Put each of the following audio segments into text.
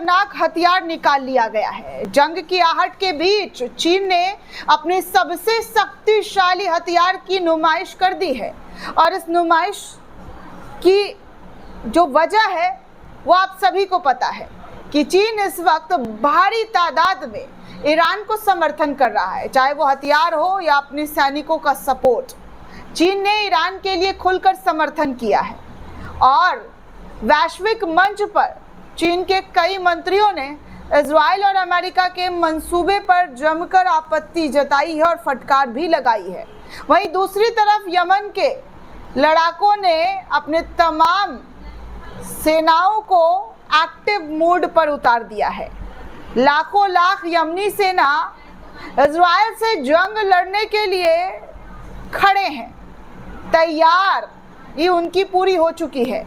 खतरनाक हथियार निकाल लिया गया है। जंग की आहट के बीच चीन ने अपने सबसे शक्तिशाली हथियार की नुमाइश कर दी है और इस नुमाइश की जो वजह है वो आप सभी को पता है कि चीन इस वक्त भारी तादाद में ईरान को समर्थन कर रहा है, चाहे वो हथियार हो या अपने सैनिकों का सपोर्ट। चीन ने ईरान के लिए खुलकर समर्थन किया है और वैश्विक मंच पर चीन के कई मंत्रियों ने इजराइल और अमेरिका के मंसूबे पर जमकर आपत्ति जताई है और फटकार भी लगाई है। वहीं दूसरी तरफ यमन के लड़ाकों ने अपने तमाम सेनाओं को एक्टिव मोड पर उतार दिया है। लाखों लाख यमनी सेना इजराइल से जंग लड़ने के लिए खड़े हैं, तैयार ये उनकी पूरी हो चुकी है।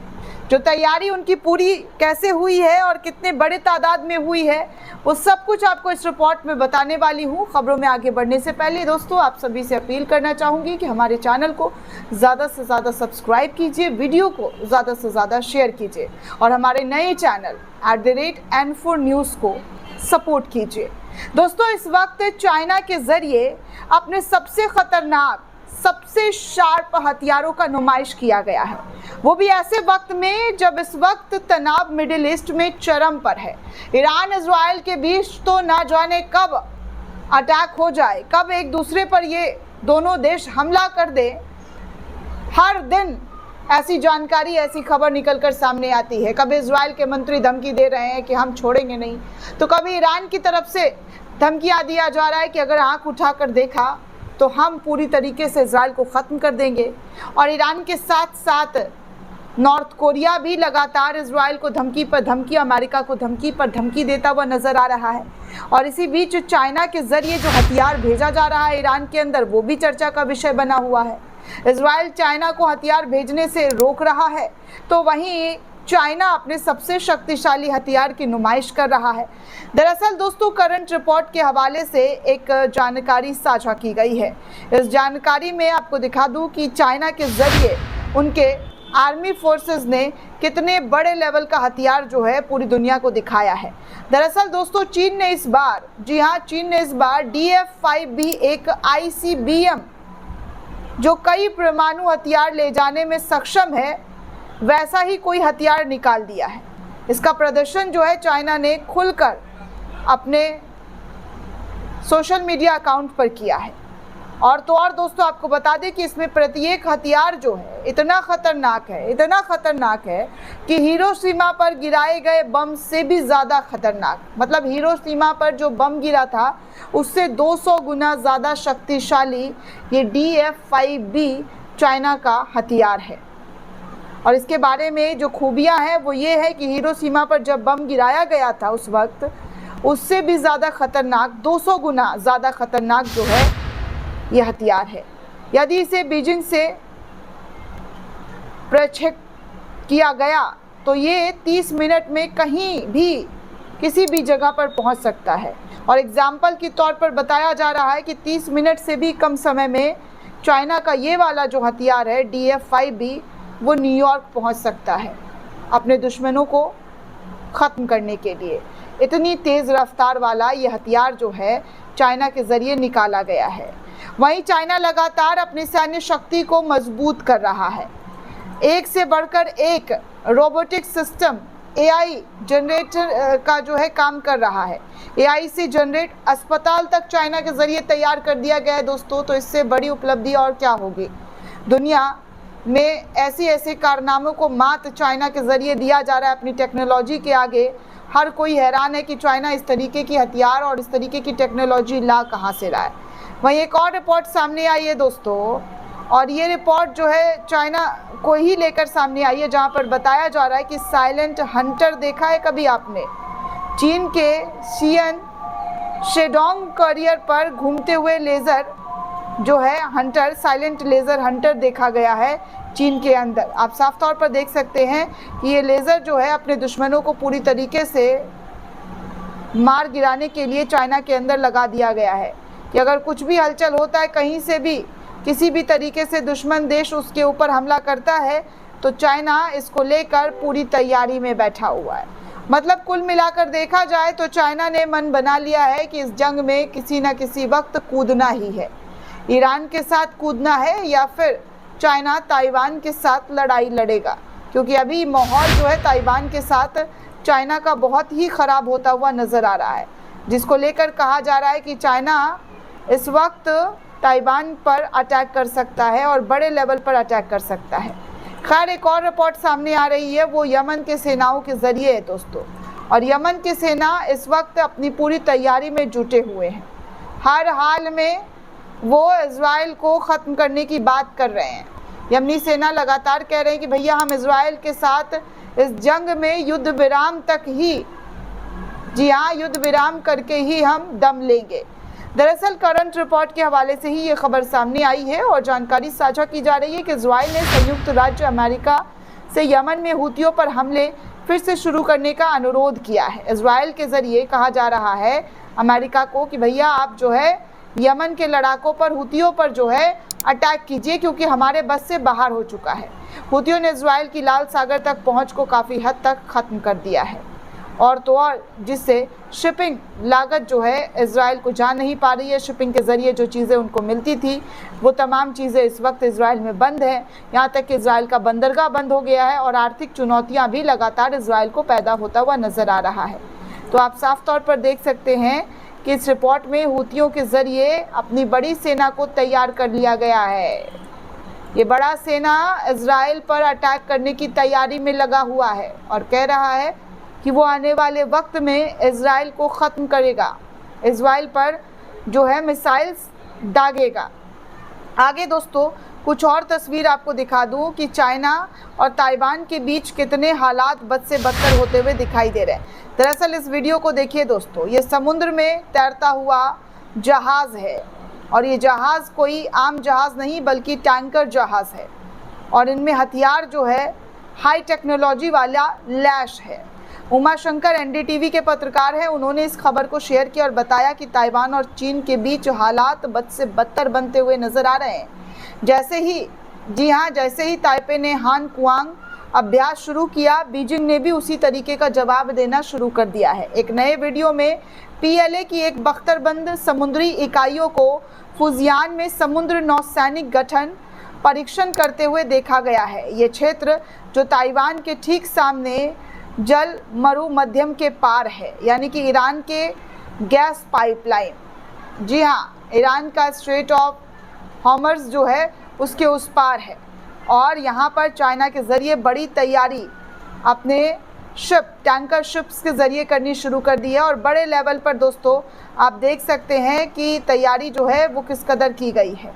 जो तैयारी उनकी पूरी कैसे हुई है और कितने बड़े तादाद में हुई है वो सब कुछ आपको इस रिपोर्ट में बताने वाली हूँ। खबरों में आगे बढ़ने से पहले दोस्तों आप सभी से अपील करना चाहूँगी कि हमारे चैनल को ज़्यादा से ज़्यादा सब्सक्राइब कीजिए, वीडियो को ज़्यादा से ज़्यादा शेयर कीजिए और हमारे नए चैनल @N4 न्यूज़ को सपोर्ट कीजिए। दोस्तों इस वक्त चाइना के ज़रिए अपने सबसे ख़तरनाक, सबसे शार्प हथियारों का नुमाइश किया गया है, वो भी ऐसे वक्त में जब इस वक्त तनाव मिडिल ईस्ट में चरम पर है। ईरान इजराइल के बीच तो ना जाने कब अटैक हो जाए, कब एक दूसरे पर ये दोनों देश हमला कर दे। हर दिन ऐसी जानकारी, ऐसी खबर निकलकर सामने आती है। कभी इजराइल के मंत्री धमकी दे रहे हैं कि हम छोड़ेंगे नहीं, तो कभी ईरान की तरफ से धमकियां दिया जा रहा है कि अगर आंख उठाकर देखा तो हम पूरी तरीके से इजराइल को ख़त्म कर देंगे। और ईरान के साथ साथ नॉर्थ कोरिया भी लगातार इजराइल को धमकी पर धमकी, अमेरिका को धमकी पर धमकी देता हुआ नज़र आ रहा है। और इसी बीच चाइना के ज़रिए जो हथियार भेजा जा रहा है ईरान के अंदर, वो भी चर्चा का विषय बना हुआ है। इजराइल चाइना को हथियार भेजने से रोक रहा है, तो वहीं चाइना अपने सबसे शक्तिशाली हथियार की नुमाइश कर रहा है। दरअसल दोस्तों करंट रिपोर्ट के हवाले से एक जानकारी साझा की गई है। इस जानकारी में आपको दिखा दूं कि चाइना के ज़रिए उनके आर्मी फोर्सेस ने कितने बड़े लेवल का हथियार जो है पूरी दुनिया को दिखाया है। दरअसल दोस्तों चीन ने इस बार, जी हाँ, चीन ने इस बार DF-5B एक ICBM जो कई परमाणु हथियार ले जाने में सक्षम है, वैसा ही कोई हथियार निकाल दिया है। इसका प्रदर्शन जो है चाइना ने खुलकर अपने सोशल मीडिया अकाउंट पर किया है। और तो और दोस्तों आपको बता दें कि इसमें प्रत्येक हथियार जो है इतना ख़तरनाक है कि हिरोशिमा पर गिराए गए बम से भी ज़्यादा खतरनाक। मतलब हिरोशिमा पर जो बम गिरा था उससे 200 गुना ज़्यादा शक्तिशाली ये DF-5B चाइना का हथियार है। और इसके बारे में जो खूबियां हैं वो ये है कि हिरोशिमा पर जब बम गिराया गया था उस वक्त उससे भी ज़्यादा खतरनाक, 200 गुना ज़्यादा खतरनाक जो है ये हथियार है। यदि इसे बीजिंग से प्रक्षेप किया गया तो ये 30 मिनट में कहीं भी किसी भी जगह पर पहुंच सकता है। और एग्जाम्पल के तौर पर बताया जा रहा है कि 30 मिनट से भी कम समय में चाइना का ये वाला जो हथियार है DF-5B वो न्यूयॉर्क पहुंच सकता है अपने दुश्मनों को ख़त्म करने के लिए। इतनी तेज़ रफ्तार वाला ये हथियार जो है चाइना के ज़रिए निकाला गया है। वहीं चाइना लगातार अपनी सैन्य शक्ति को मजबूत कर रहा है। एक से बढ़कर एक रोबोटिक सिस्टम AI जनरेटर का जो है काम कर रहा है। AI से जनरेट अस्पताल तक चाइना के ज़रिए तैयार कर दिया गया है दोस्तों। तो इससे बड़ी उपलब्धि और क्या होगी। दुनिया में ऐसे कारनामों को मात चाइना के ज़रिए दिया जा रहा है अपनी टेक्नोलॉजी के आगे। हर कोई हैरान है कि चाइना इस तरीके की हथियार और इस तरीके की टेक्नोलॉजी ला कहाँ से रहा है। वहीं एक और रिपोर्ट सामने आई है दोस्तों, और ये रिपोर्ट जो है चाइना को ही लेकर सामने आई है, जहाँ पर बताया जा रहा है कि साइलेंट हंटर देखा है कभी आपने? चीन के शियन शेडोंग करियर पर घूमते हुए लेज़र जो है हंटर, साइलेंट लेज़र हंटर देखा गया है चीन के अंदर। आप साफ तौर पर देख सकते हैं कि ये लेज़र जो है अपने दुश्मनों को पूरी तरीके से मार गिराने के लिए चाइना के अंदर लगा दिया गया है कि अगर कुछ भी हलचल होता है, कहीं से भी किसी भी तरीके से दुश्मन देश उसके ऊपर हमला करता है तो चाइना इसको लेकर पूरी तैयारी में बैठा हुआ है। मतलब कुल मिलाकर देखा जाए तो चाइना ने मन बना लिया है कि इस जंग में किसी न किसी वक्त कूदना ही है। ईरान के साथ कूदना है या फिर चाइना ताइवान के साथ लड़ाई लड़ेगा, क्योंकि अभी माहौल जो है ताइवान के साथ चाइना का बहुत ही ख़राब होता हुआ नज़र आ रहा है, जिसको लेकर कहा जा रहा है कि चाइना इस वक्त ताइवान पर अटैक कर सकता है और बड़े लेवल पर अटैक कर सकता है। खैर, एक और रिपोर्ट सामने आ रही है, वो यमन के सेनाओं के ज़रिए है दोस्तों, और यमन की सेना इस वक्त अपनी पूरी तैयारी में जुटे हुए हैं। हर हाल में वो इज़राइल को ख़त्म करने की बात कर रहे हैं। यमनी सेना लगातार कह रहे हैं कि भैया हम इज़राइल के साथ इस जंग में युद्ध विराम तक ही, जी हाँ, युद्ध विराम करके ही हम दम लेंगे। दरअसल करंट रिपोर्ट के हवाले से ही ये खबर सामने आई है और जानकारी साझा की जा रही है कि इज़राइल ने संयुक्त राज्य अमेरिका से यमन में हुतियों पर हमले फिर से शुरू करने का अनुरोध किया है। इज़राइल के ज़रिए कहा जा रहा है अमेरिका को कि भैया आप जो है यमन के लड़ाकों पर, हुतियों पर जो है अटैक कीजिए, क्योंकि हमारे बस से बाहर हो चुका है। हुतियों ने इज़राइल की लाल सागर तक पहुँच को काफ़ी हद तक ख़त्म कर दिया है, और तो और जिससे शिपिंग लागत जो है इज़राइल को जा नहीं पा रही है। शिपिंग के ज़रिए जो चीज़ें उनको मिलती थी वो तमाम चीज़ें इस वक्त इज़राइल में बंद हैं। यहाँ तक कि इज़राइल का बंदरगाह बंद हो गया है और आर्थिक चुनौतियाँ भी लगातार इज़राइल को पैदा होता हुआ नज़र आ रहा है। तो आप साफ तौर पर देख सकते हैं कि इस रिपोर्ट में हुतियों के ज़रिए अपनी बड़ी सेना को तैयार कर लिया गया है। ये बड़ा सेना इज़राइल पर अटैक करने की तैयारी में लगा हुआ है और कह रहा है कि वो आने वाले वक्त में इज़राइल को ख़त्म करेगा, इज़राइल पर जो है मिसाइल्स दागेगा। आगे दोस्तों कुछ और तस्वीर आपको दिखा दूं कि चाइना और ताइवान के बीच कितने हालात बद से बदतर होते हुए दिखाई दे रहे हैं। दरअसल इस वीडियो को देखिए दोस्तों, ये समुद्र में तैरता हुआ जहाज़ है और ये जहाज़ कोई आम जहाज़ नहीं बल्कि टैंकर जहाज़ है, और इनमें हथियार जो है हाई टेक्नोलॉजी वाला लैश है। उमा शंकर एनडीटीवी के पत्रकार हैं, उन्होंने इस खबर को शेयर किया और बताया कि ताइवान और चीन के बीच हालात बद से बदतर बनते हुए नजर आ रहे हैं। जैसे ही ताइपे ने हान कुआंग अभ्यास शुरू किया, बीजिंग ने भी उसी तरीके का जवाब देना शुरू कर दिया है। एक नए वीडियो में पीएलए की एक बख्तरबंद समुद्री इकाइयों को फुजियान में समुद्र नौसैनिक गठन परीक्षण करते हुए देखा गया है। ये क्षेत्र जो ताइवान के ठीक सामने जल मरु मध्यम के पार है, यानी कि ईरान के गैस पाइपलाइन, जी हाँ, ईरान का स्ट्रेट ऑफ हॉर्मुज़ जो है उसके उस पार है, और यहाँ पर चाइना के ज़रिए बड़ी तैयारी अपने टैंकर शिप्स के ज़रिए करनी शुरू कर दी है। और बड़े लेवल पर दोस्तों आप देख सकते हैं कि तैयारी जो है वो किस कदर की गई है।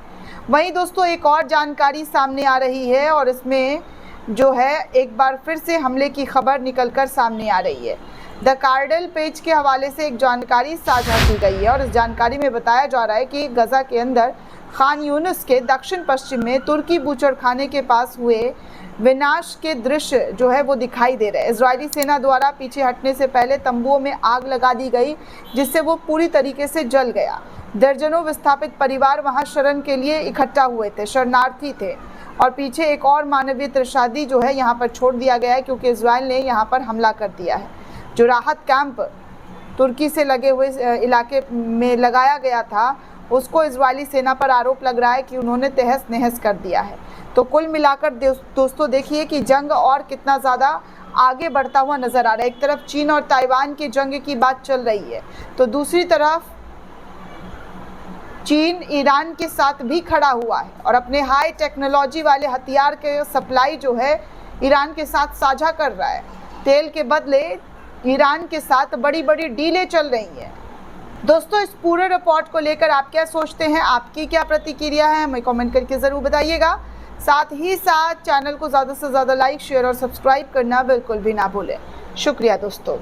वहीं दोस्तों एक और जानकारी सामने आ रही है और इसमें जो है एक बार फिर से हमले की खबर निकलकर सामने आ रही है। द कार्डल पेज के हवाले से एक जानकारी साझा की गई है और इस जानकारी में बताया जा रहा है कि गजा के अंदर खान यूनिस के दक्षिण पश्चिम में तुर्की बूचड़खाने के पास हुए विनाश के दृश्य जो है वो दिखाई दे रहे हैं। इजरायली सेना द्वारा पीछे हटने से पहले तंबुओं में आग लगा दी गई, जिससे वो पूरी तरीके से जल गया। दर्जनों विस्थापित परिवार वहां शरण के लिए इकट्ठा हुए थे, शरणार्थी थे, और पीछे एक और मानवीय त्रासदी जो है यहाँ पर छोड़ दिया गया है, क्योंकि इजराइल ने यहाँ पर हमला कर दिया है। जो राहत कैंप तुर्की से लगे हुए इलाके में लगाया गया था, उसको इजरायली सेना पर आरोप लग रहा है कि उन्होंने तहस नहस कर दिया है। तो कुल मिलाकर दोस्तों देखिए कि जंग और कितना ज़्यादा आगे बढ़ता हुआ नज़र आ रहा है। एक तरफ चीन और ताइवान की जंग की बात चल रही है, तो दूसरी तरफ चीन ईरान के साथ भी खड़ा हुआ है और अपने हाई टेक्नोलॉजी वाले हथियार के सप्लाई जो है ईरान के साथ साझा कर रहा है। तेल के बदले ईरान के साथ बड़ी बड़ी डीलें चल रही हैं। दोस्तों इस पूरे रिपोर्ट को लेकर आप क्या सोचते हैं, आपकी क्या प्रतिक्रिया है, हमें कमेंट करके ज़रूर बताइएगा। साथ ही साथ चैनल को ज़्यादा से ज़्यादा लाइक, शेयर और सब्सक्राइब करना बिल्कुल भी ना भूलें। शुक्रिया दोस्तों।